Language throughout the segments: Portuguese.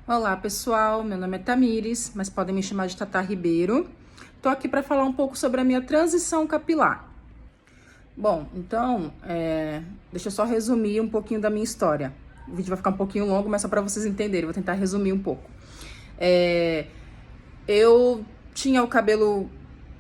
Olá pessoal, meu nome é Tamires, mas podem me chamar de Tata Ribeiro. Tô aqui para falar um pouco sobre a minha transição capilar. Bom, então, deixa eu só resumir um pouquinho da minha história. O vídeo vai ficar um pouquinho longo, mas só para vocês entenderem, vou tentar resumir um pouco. Eu tinha o cabelo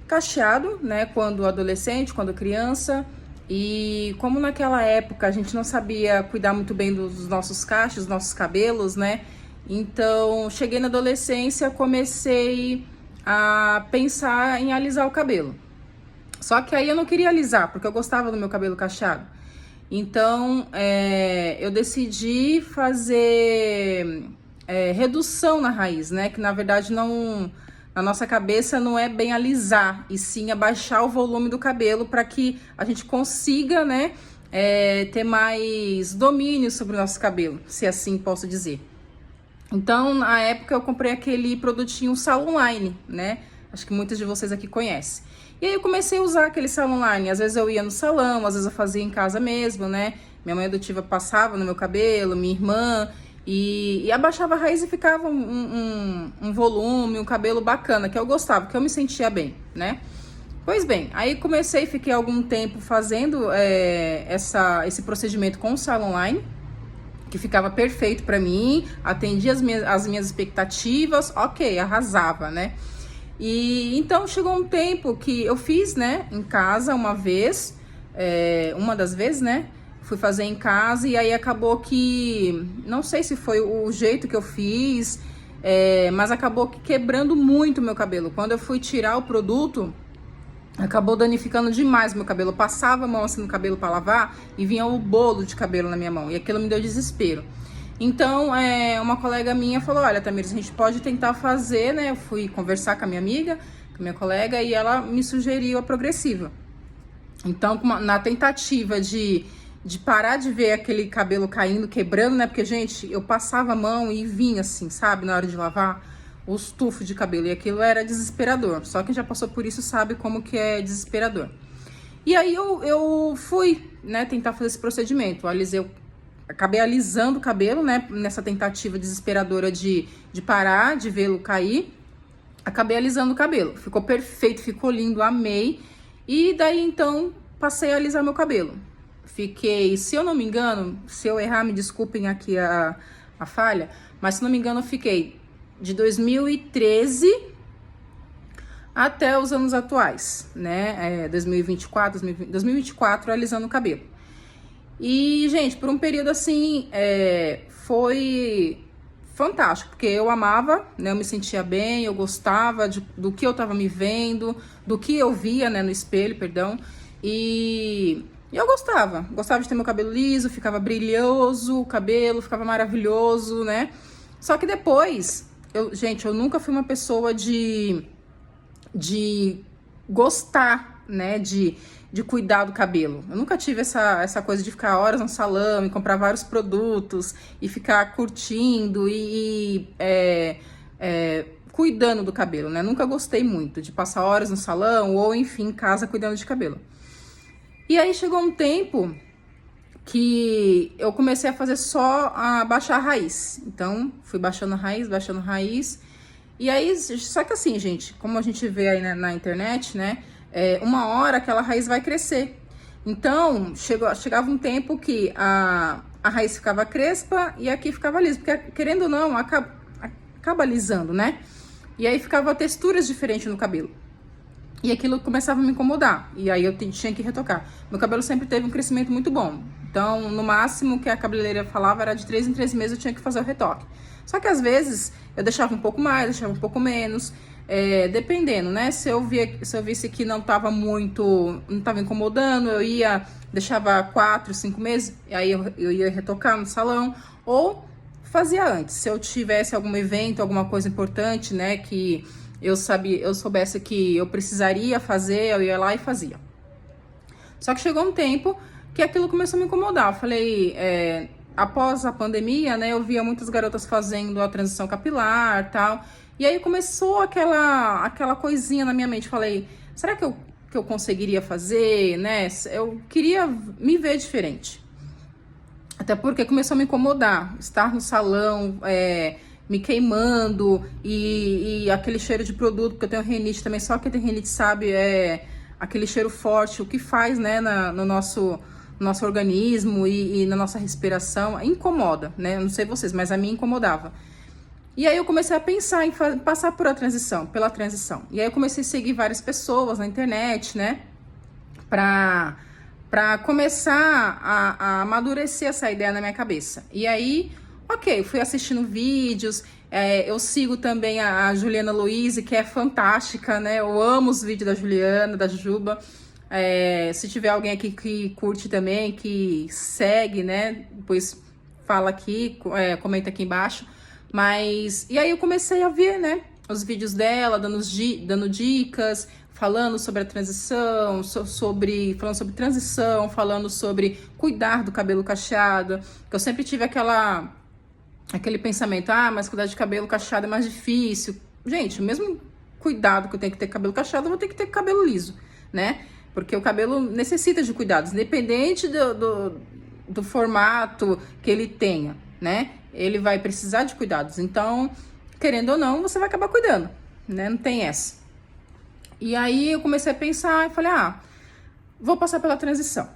cacheado, né, quando adolescente, quando criança, e como naquela época a gente não sabia cuidar muito bem dos nossos cachos, dos nossos cabelos, né, então cheguei na adolescência, comecei a pensar em alisar o cabelo. Só que aí eu não queria alisar, porque eu gostava do meu cabelo cacheado. Então, eu decidi fazer redução na raiz, né? Que na verdade não, na nossa cabeça não é bem alisar, e sim abaixar o volume do cabelo para que a gente consiga, né, ter mais domínio sobre o nosso cabelo, se assim posso dizer. Então, na época eu comprei aquele produtinho Salon Line, né? Acho que muitos de vocês aqui conhecem. E aí eu comecei a usar aquele Salon Line. Às vezes eu ia no salão, às vezes eu fazia em casa mesmo, né? Minha mãe adotiva passava no meu cabelo, minha irmã, e abaixava a raiz e ficava um volume, um cabelo bacana, que eu gostava, que eu me sentia bem, né? Pois bem, aí comecei, fiquei algum tempo fazendo esse procedimento com o Salon Line, que ficava perfeito pra mim, atendia as minhas expectativas, ok, arrasava, né? E então chegou um tempo que eu fiz, né, em casa uma vez, uma das vezes, né? Fui fazer em casa e aí acabou que, não sei se foi o jeito que eu fiz, mas acabou quebrando muito o meu cabelo. Quando eu fui tirar o produto, acabou danificando demais meu cabelo. Eu passava a mão assim no cabelo para lavar e vinha o bolo de cabelo na minha mão. E aquilo me deu desespero. Então, uma colega minha falou: olha, Tamires, a gente pode tentar fazer, né? Eu fui conversar com a minha amiga, com a minha colega, e ela me sugeriu a progressiva. Então, na tentativa de parar de ver aquele cabelo caindo, quebrando, né? Porque, gente, eu passava a mão e vinha assim, sabe? Na hora de lavar, os tufos de cabelo. E aquilo era desesperador. Só quem já passou por isso sabe como que é desesperador. E aí eu fui, né, tentar fazer esse procedimento. Acabei alisando o cabelo, né? Nessa tentativa desesperadora de parar de vê-lo cair. Acabei alisando o cabelo. Ficou perfeito, ficou lindo, amei. E daí, então, passei a alisar meu cabelo. Fiquei, se eu não me engano, se eu errar, me desculpem aqui a falha, mas se não me engano, eu fiquei de 2013 até os anos atuais, né? 2024, alisando o cabelo. E, gente, por um período assim, foi fantástico, porque eu amava, né? Eu me sentia bem, eu gostava do que eu tava me vendo, do que eu via, né, no espelho, perdão. E eu gostava de ter meu cabelo liso, ficava brilhoso, o cabelo ficava maravilhoso, né? Só que depois, gente, eu nunca fui uma pessoa de gostar, né, de cuidar do cabelo. Eu nunca tive essa coisa de ficar horas no salão e comprar vários produtos e ficar curtindo cuidando do cabelo, né? Nunca gostei muito de passar horas no salão ou, enfim, em casa cuidando de cabelo. E aí chegou um tempo que eu comecei a fazer só a baixar a raiz. Então, fui baixando a raiz. E aí, só que assim, gente, como a gente vê aí na internet, né? Uma hora aquela raiz vai crescer. Então, chegava um tempo que a raiz ficava crespa e aqui ficava liso. Porque, querendo ou não, acaba alisando, né? E aí ficava texturas diferentes no cabelo. E aquilo começava a me incomodar. E aí eu tinha que retocar. Meu cabelo sempre teve um crescimento muito bom. Então, no máximo que a cabeleireira falava era de 3 em 3 meses eu tinha que fazer o retoque. Só que às vezes eu deixava um pouco mais, deixava um pouco menos. Dependendo, né? Se eu visse que não tava incomodando, deixava 4, 5 meses, e aí eu ia retocar no salão. Ou fazia antes. Se eu tivesse algum evento, alguma coisa importante, né? Que eu soubesse que eu precisaria fazer, eu ia lá e fazia. Só que chegou um tempo que aquilo começou a me incomodar. Eu falei, após a pandemia, né, eu via muitas garotas fazendo a transição capilar, tal. E aí começou aquela coisinha na minha mente. Falei, será que eu conseguiria fazer, né? Eu queria me ver diferente. Até porque começou a me incomodar. Estar no salão, me queimando e aquele cheiro de produto, porque eu tenho rinite também, só quem tem rinite sabe, aquele cheiro forte, o que faz, né, no nosso organismo e na nossa respiração, incomoda, né? Eu não sei vocês, mas a mim incomodava. E aí eu comecei a pensar em passar pela transição. E aí eu comecei a seguir várias pessoas na internet, né? Pra começar a amadurecer essa ideia na minha cabeça. E aí, ok, fui assistindo vídeos, eu sigo também a Juliana Louise, que é fantástica, né? Eu amo os vídeos da Juliana, da Juba. Se tiver alguém aqui que curte também, que segue, né? Depois fala aqui, comenta aqui embaixo. E aí eu comecei a ver, né? Os vídeos dela, dando dicas, falando sobre a transição, falando sobre transição, falando sobre cuidar do cabelo cacheado, que eu sempre tive aquele pensamento, mas cuidar de cabelo cacheado é mais difícil. Gente, o mesmo cuidado que eu tenho que ter com cabelo cacheado, eu vou ter que ter com cabelo liso, né? Porque o cabelo necessita de cuidados, independente do formato que ele tenha, né? Ele vai precisar de cuidados. Então, querendo ou não, você vai acabar cuidando, né? Não tem essa. E aí eu comecei a pensar e falei, vou passar pela transição.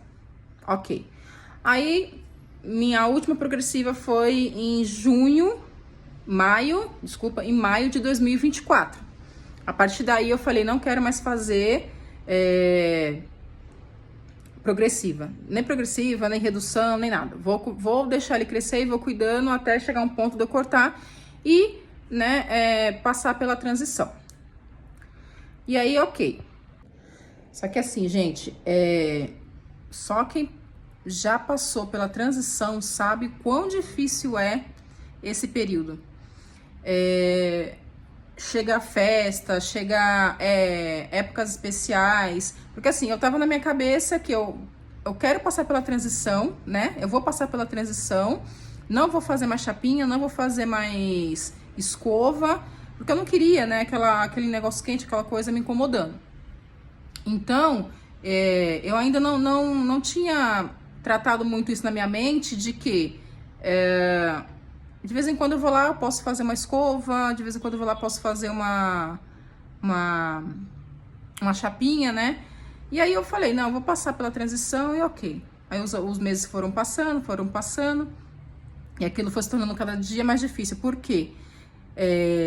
Ok. Aí, minha última progressiva foi em maio de 2024. A partir daí eu falei, não quero mais fazer progressiva, nem redução, nem nada. Vou deixar ele crescer e vou cuidando até chegar um ponto de eu cortar e, né, passar pela transição. E aí, ok. Só que assim, gente, só quem já passou pela transição sabe quão difícil é esse período. Chega festa, chega épocas especiais, porque assim, eu tava na minha cabeça que eu quero passar pela transição, né? Eu vou passar pela transição, não vou fazer mais chapinha, não vou fazer mais escova, porque eu não queria, né, aquele negócio quente, aquela coisa me incomodando. Então, eu ainda não tinha tratado muito isso na minha mente, de que de vez em quando eu vou lá, eu posso fazer uma escova, de vez em quando eu vou lá, posso fazer uma chapinha, né? E aí eu falei, não, eu vou passar pela transição e ok. Aí os meses foram passando, e aquilo foi se tornando cada dia mais difícil. Por quê?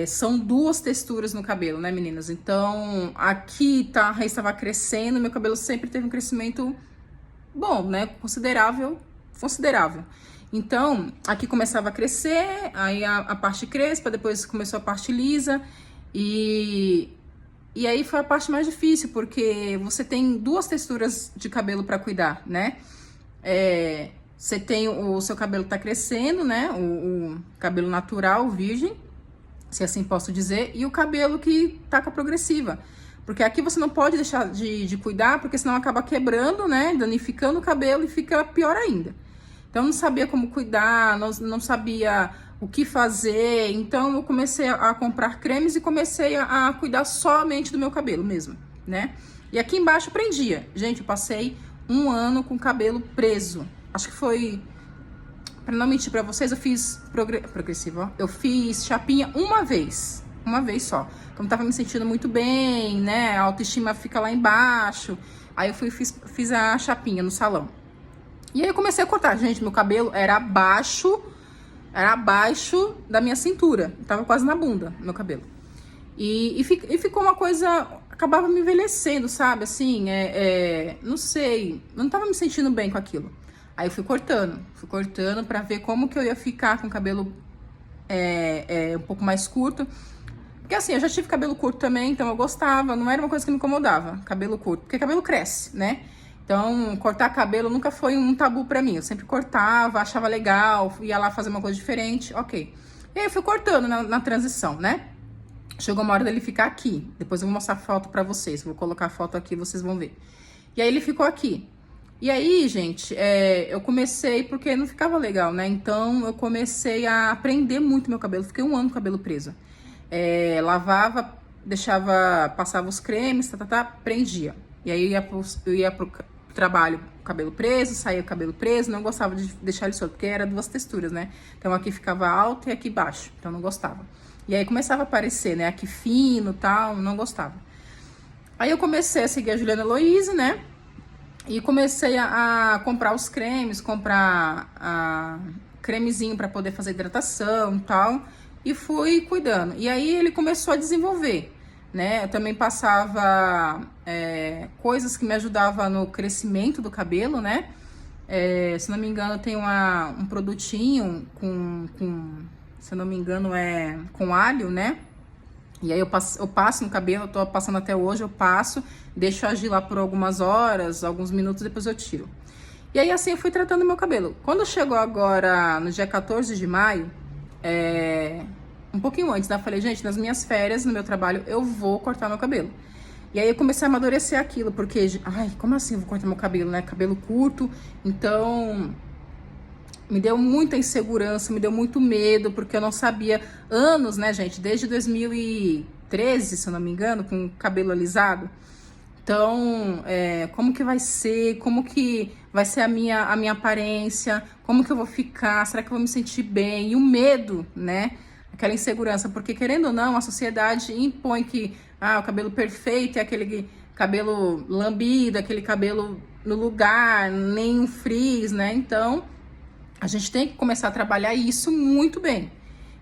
São duas texturas no cabelo, né, meninas? Então, aqui a raiz estava crescendo, meu cabelo sempre teve um crescimento bom, né? Considerável. Então, aqui começava a crescer, aí a parte crespa, depois começou a parte lisa, e aí foi a parte mais difícil, porque você tem duas texturas de cabelo para cuidar, né? Você tem o seu cabelo tá crescendo, né? O cabelo natural, virgem, se assim posso dizer, e o cabelo que tá com a progressiva. Porque aqui você não pode deixar de cuidar, porque senão acaba quebrando, né? Danificando o cabelo e fica pior ainda. Então, eu não sabia como cuidar, não sabia o que fazer. Então, eu comecei a comprar cremes e comecei a cuidar somente do meu cabelo mesmo, né? E aqui embaixo prendia. Gente, eu passei 1 ano com o cabelo preso. Acho que foi... Pra não mentir pra vocês, eu fiz progressiva, ó. Eu fiz chapinha uma vez só. Como tava me sentindo muito bem, né? A autoestima fica lá embaixo. Aí eu fiz a chapinha no salão. E aí eu comecei a cortar. Gente, meu cabelo era abaixo da minha cintura. Tava quase na bunda, meu cabelo. E ficou uma coisa... Acabava me envelhecendo, sabe? Assim, não sei. Eu não tava me sentindo bem com aquilo. Aí eu fui cortando pra ver como que eu ia ficar com o cabelo um pouco mais curto. Porque assim, eu já tive cabelo curto também, então eu gostava. Não era uma coisa que me incomodava, cabelo curto. Porque cabelo cresce, né? Então, cortar cabelo nunca foi um tabu pra mim. Eu sempre cortava, achava legal, ia lá fazer uma coisa diferente, ok. E aí eu fui cortando na transição, né? Chegou uma hora dele ficar aqui. Depois eu vou mostrar a foto pra vocês. Vou colocar a foto aqui, vocês vão ver. E aí ele ficou aqui. E aí, gente, eu comecei, porque não ficava legal, né? Então, eu comecei a prender muito meu cabelo. Fiquei 1 ano com o cabelo preso. Lavava, passava os cremes, prendia. E aí eu ia pro trabalho, cabelo preso, saía o cabelo preso, não gostava de deixar ele solto, porque era duas texturas, né? Então aqui ficava alto e aqui baixo, então não gostava. E aí começava a aparecer, né? Aqui fino e tal, não gostava. Aí eu comecei a seguir a Juliana Eloise, né? E comecei a comprar os cremes, comprar cremezinho para poder fazer hidratação e tal. E fui cuidando. E aí ele começou a desenvolver, né? Eu também passava coisas que me ajudavam no crescimento do cabelo, né? Se não me engano, tem um produtinho se não me engano, com alho, né? E aí eu passo no cabelo, eu tô passando até hoje, eu passo, deixo agir lá por algumas horas, alguns minutos, depois eu tiro. E aí assim eu fui tratando meu cabelo. Quando chegou agora, no dia 14 de maio, um pouquinho antes, né? Eu falei, gente, nas minhas férias, no meu trabalho, eu vou cortar meu cabelo. E aí eu comecei a amadurecer aquilo, porque, ai, como assim eu vou cortar meu cabelo, né? Cabelo curto, então me deu muita insegurança, me deu muito medo, porque eu não sabia, anos, né, gente, desde 2013, se eu não me engano, com cabelo alisado. Então, como que vai ser, como que vai ser a minha aparência, como que eu vou ficar, será que eu vou me sentir bem? E o medo, né, aquela insegurança, porque querendo ou não, a sociedade impõe que, o cabelo perfeito é aquele cabelo lambido, aquele cabelo no lugar, nem um frizz, né, então a gente tem que começar a trabalhar isso muito bem.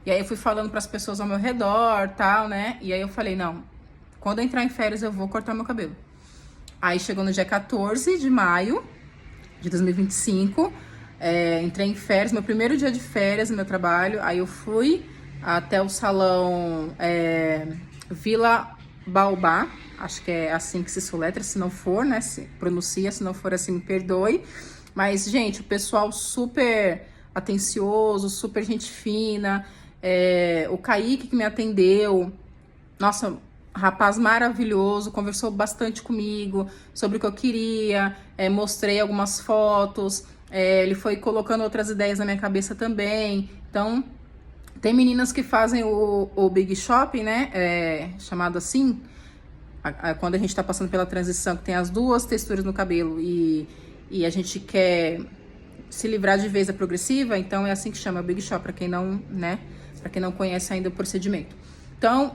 E aí eu fui falando para as pessoas ao meu redor, tal, né? E aí eu falei, não, quando eu entrar em férias eu vou cortar meu cabelo. Aí chegou no dia 14 de maio de 2025, entrei em férias, meu primeiro dia de férias no meu trabalho. Aí eu fui até o salão Vila Baobá, acho que é assim que se soletra, se não for, né? Se pronuncia, se não for assim, me perdoe. Mas, gente, o pessoal super atencioso, super gente fina. O Kaique que me atendeu, nossa, rapaz maravilhoso, conversou bastante comigo sobre o que eu queria, mostrei algumas fotos, ele foi colocando outras ideias na minha cabeça também. Então, tem meninas que fazem o Big Shopping, né, chamado assim, quando a gente tá passando pela transição, que tem as duas texturas no cabelo e a gente quer se livrar de vez da progressiva, então é assim que chama, o Big Shop, para quem não, né, para quem não conhece ainda o procedimento. Então,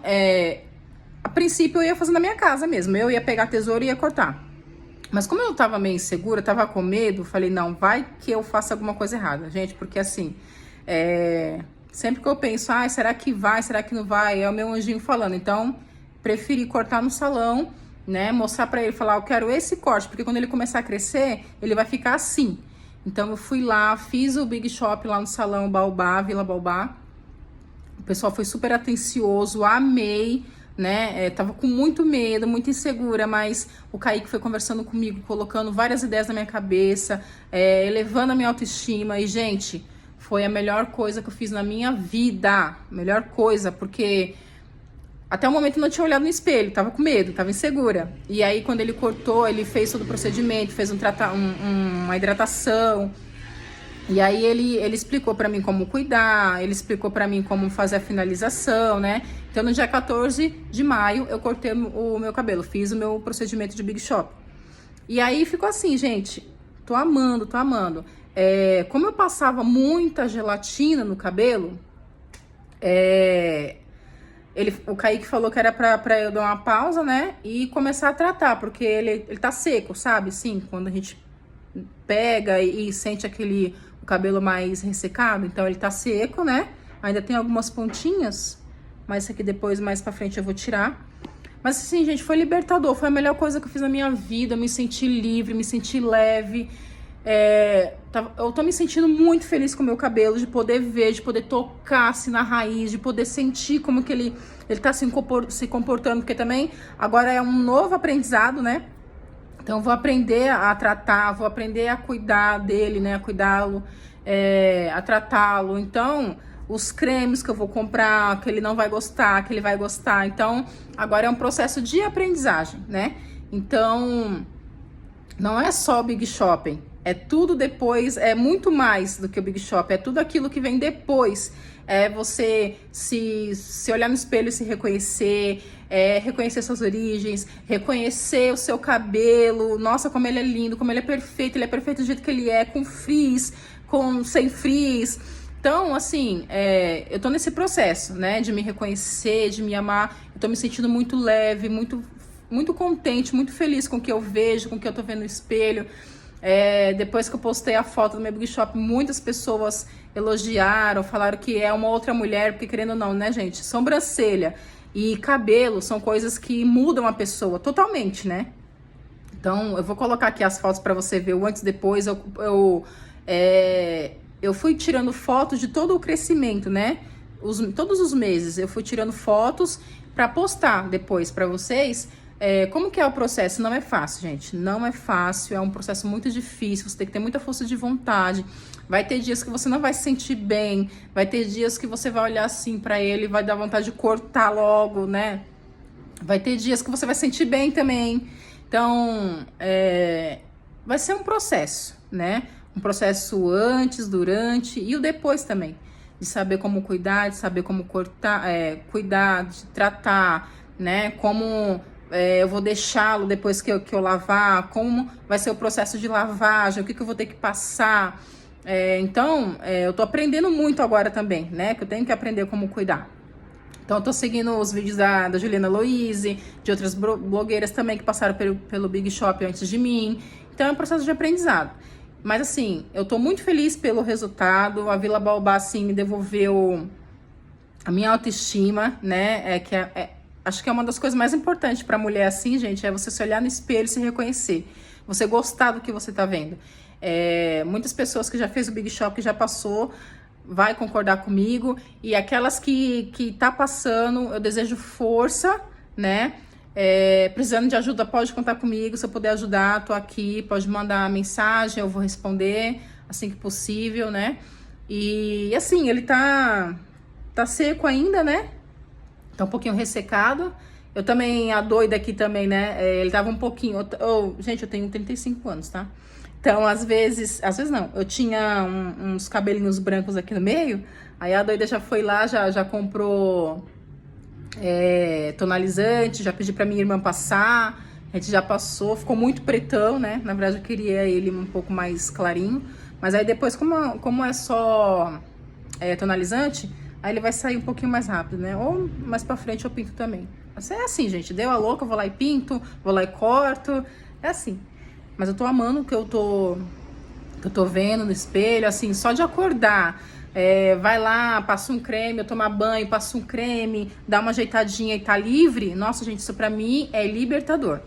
a princípio eu ia fazer na minha casa mesmo, eu ia pegar a tesoura e ia cortar. Mas como eu tava meio insegura, tava com medo, falei, não, vai que eu faça alguma coisa errada, gente, porque assim, sempre que eu penso, será que vai, será que não vai, é o meu anjinho falando, então preferi cortar no salão, né, mostrar pra ele, falar, eu quero esse corte, porque quando ele começar a crescer, ele vai ficar assim. Então eu fui lá, fiz o Big Shop lá no salão Baobá, Vila Baobá. O pessoal foi super atencioso, amei, né, tava com muito medo, muito insegura, mas o Kaique foi conversando comigo, colocando várias ideias na minha cabeça, elevando a minha autoestima, e gente, foi a melhor coisa que eu fiz na minha vida, melhor coisa, porque até o momento eu não tinha olhado no espelho, tava com medo, tava insegura. E aí, quando ele cortou, ele fez todo o procedimento, fez uma hidratação. E aí, ele explicou pra mim como cuidar, ele explicou pra mim como fazer a finalização, né? Então, no dia 14 de maio, eu cortei o meu cabelo, fiz o meu procedimento de Big Shop. E aí, ficou assim, gente, tô amando, tô amando. Como eu passava muita gelatina no cabelo, o Kaique falou que era pra eu dar uma pausa, né? E começar a tratar, porque ele tá seco, sabe? Sim, quando a gente pega e sente o cabelo mais ressecado. Então ele tá seco, né? Ainda tem algumas pontinhas, mas isso aqui depois, mais pra frente, eu vou tirar. Mas assim, gente, foi libertador. Foi a melhor coisa que eu fiz na minha vida. Eu me senti livre, me senti leve. Eu tô me sentindo muito feliz com o meu cabelo, de poder ver, de poder tocar assim na raiz, de poder sentir como que ele tá se comportando, porque também agora é um novo aprendizado, né? Então eu vou aprender a tratar, vou aprender a cuidar dele, né? A cuidá-lo, a tratá-lo. Então, os cremes que eu vou comprar, que ele não vai gostar, que ele vai gostar. Então, agora é um processo de aprendizagem, né? Então, não é só o Big Shopping. É tudo depois, é muito mais do que o Big Shop, é tudo aquilo que vem depois. É você se olhar no espelho e se reconhecer, reconhecer suas origens, reconhecer o seu cabelo, nossa, como ele é lindo, como ele é perfeito do jeito que ele é, com frizz, sem frizz. Então, assim, eu tô nesse processo, né, de me reconhecer, de me amar. Eu tô me sentindo muito leve, muito contente, muito feliz com o que eu vejo, com o que eu tô vendo no espelho. Depois que eu postei a foto do meu Big Shop, muitas pessoas elogiaram, falaram que é uma outra mulher, porque querendo ou não, né, gente? Sobrancelha e cabelo são coisas que mudam a pessoa totalmente, né? Então, eu vou colocar aqui as fotos pra você ver o antes e depois. Eu fui tirando fotos de todo o crescimento, né? Todos os meses eu fui tirando fotos pra postar depois pra vocês. Como que é o processo? Não é fácil, gente. Não é fácil, é um processo muito difícil. Você tem que ter muita força de vontade. Vai ter dias que você não vai se sentir bem. Vai ter dias que você vai olhar assim pra ele e vai dar vontade de cortar logo, né? Vai ter dias que você vai sentir bem também. Então, vai ser um processo, né? Um processo antes, durante e o depois também. De saber como cuidar, de saber como cortar, cuidar, de tratar, né? Como eu vou deixá-lo depois que eu lavar, como vai ser o processo de lavagem, o que eu vou ter que passar. Então, eu tô aprendendo muito agora também, né? Que eu tenho que aprender como cuidar. Então, eu tô seguindo os vídeos da Juliana Louise, de outras blogueiras também que passaram pelo Big Shop antes de mim. Então, é um processo de aprendizado. Mas, assim, eu tô muito feliz pelo resultado. A Vila Baobá, assim, me devolveu a minha autoestima, né? Acho que é uma das coisas mais importantes pra mulher, assim, gente, é você se olhar no espelho e se reconhecer. Você gostar do que você tá vendo. Muitas pessoas que já fez o Big Shop, que já passou, vai concordar comigo. E aquelas que tá passando, eu desejo força, né? Precisando de ajuda, pode contar comigo. Se eu puder ajudar, tô aqui. Pode mandar mensagem, eu vou responder assim que possível, né? E assim, ele tá seco ainda, né? Tá um pouquinho ressecado. Eu também, a doida aqui também, né? Ele tava um pouquinho... gente, eu tenho 35 anos, tá? Então, às vezes não, eu tinha uns cabelinhos brancos aqui no meio, aí a doida já foi lá, já comprou tonalizante, já pedi pra minha irmã passar, a gente já passou, ficou muito pretão, né? Na verdade, eu queria ele um pouco mais clarinho, mas aí depois, como é só tonalizante, aí ele vai sair um pouquinho mais rápido, né? Ou mais pra frente eu pinto também. Mas é assim, gente, deu a louca, eu vou lá e pinto, vou lá e corto, é assim. Mas eu tô amando o que eu tô vendo no espelho, assim, só de acordar. Vai lá, passa um creme, eu tomar banho, passa um creme, dá uma ajeitadinha e tá livre. Nossa, gente, isso pra mim é libertador.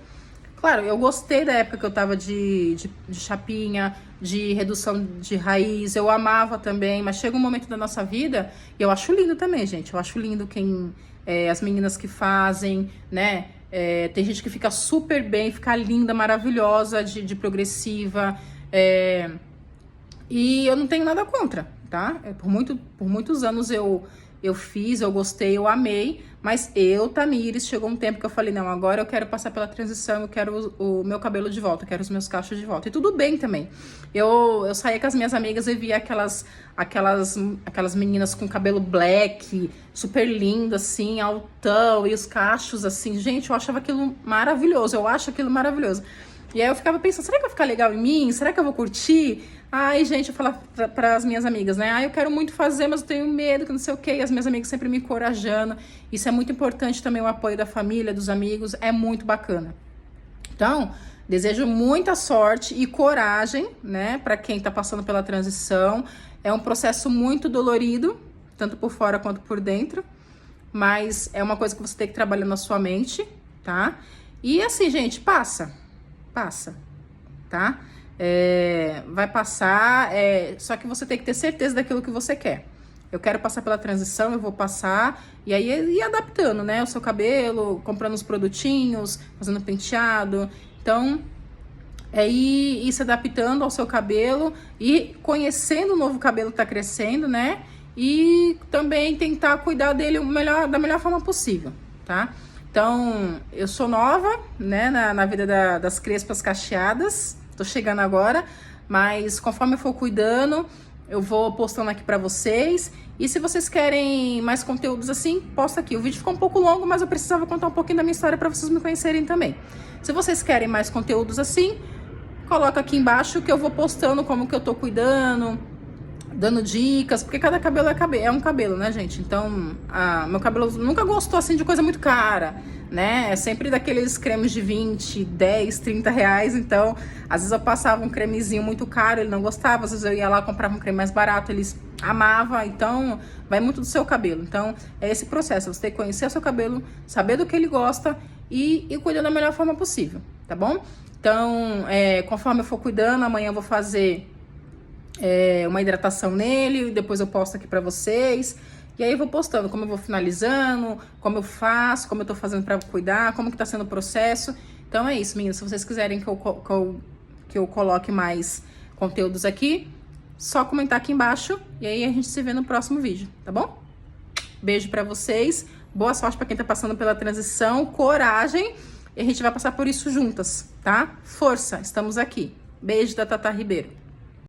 Claro, eu gostei da época que eu tava de chapinha, de redução de raiz, eu amava também, mas chega um momento da nossa vida, e eu acho lindo também, gente. Eu acho lindo as meninas que fazem, né? Tem gente que fica super bem, fica linda, maravilhosa, de progressiva. E eu não tenho nada contra, tá? Por muitos anos eu fiz, eu gostei, eu amei. Mas Tamires, chegou um tempo que eu falei, não, agora eu quero passar pela transição, eu quero o meu cabelo de volta, eu quero os meus cachos de volta. E tudo bem também. Eu saía com as minhas amigas e via aquelas meninas com cabelo black, super lindo, assim, altão, e os cachos, assim. Gente, eu achava aquilo maravilhoso, eu acho aquilo maravilhoso. E aí eu ficava pensando, será que vai ficar legal em mim? Será que eu vou curtir? Ai, gente, eu falava para as minhas amigas, né? Eu quero muito fazer, mas eu tenho medo, que não sei o quê. E as minhas amigas sempre me encorajando. Isso é muito importante também, o apoio da família, dos amigos. É muito bacana. Então, desejo muita sorte e coragem, né? Para quem tá passando pela transição. É um processo muito dolorido, tanto por fora quanto por dentro. Mas é uma coisa que você tem que trabalhar na sua mente, tá? E assim, gente, passa, tá? Vai passar, só que você tem que ter certeza daquilo que você quer. Eu quero passar pela transição, eu vou passar, e aí ir adaptando, né? O seu cabelo, comprando os produtinhos, fazendo penteado. Então, ir se adaptando ao seu cabelo e conhecendo o novo cabelo que tá crescendo, né? E também tentar cuidar dele da melhor forma possível, tá? Então, eu sou nova, né, na vida das crespas cacheadas, tô chegando agora, mas conforme eu for cuidando, eu vou postando aqui pra vocês. E se vocês querem mais conteúdos assim, posta aqui. O vídeo ficou um pouco longo, mas eu precisava contar um pouquinho da minha história pra vocês me conhecerem também. Se vocês querem mais conteúdos assim, coloca aqui embaixo que eu vou postando como que eu tô cuidando, dando dicas, porque cada cabelo é um cabelo, né, gente? Então, meu cabelo nunca gostou, assim, de coisa muito cara, né? É sempre daqueles cremes de 20, 10, 30 reais. Então, às vezes eu passava um cremezinho muito caro, ele não gostava. Às vezes eu ia lá, comprava um creme mais barato, eles amavam. Então, vai muito do seu cabelo. Então, é esse processo. Você tem que conhecer o seu cabelo, saber do que ele gosta e cuidar da melhor forma possível, tá bom? Então, conforme eu for cuidando, amanhã eu vou fazer uma hidratação nele, depois eu posto aqui pra vocês. E aí eu vou postando como eu vou finalizando, como eu faço, como eu tô fazendo pra cuidar, como que tá sendo o processo. Então é isso, meninas. Se vocês quiserem que eu coloque mais conteúdos aqui, só comentar aqui embaixo e aí a gente se vê no próximo vídeo, tá bom? Beijo pra vocês, boa sorte pra quem tá passando pela transição, coragem, e a gente vai passar por isso juntas, tá? Força, estamos aqui. Beijo da Tata Ribeiro.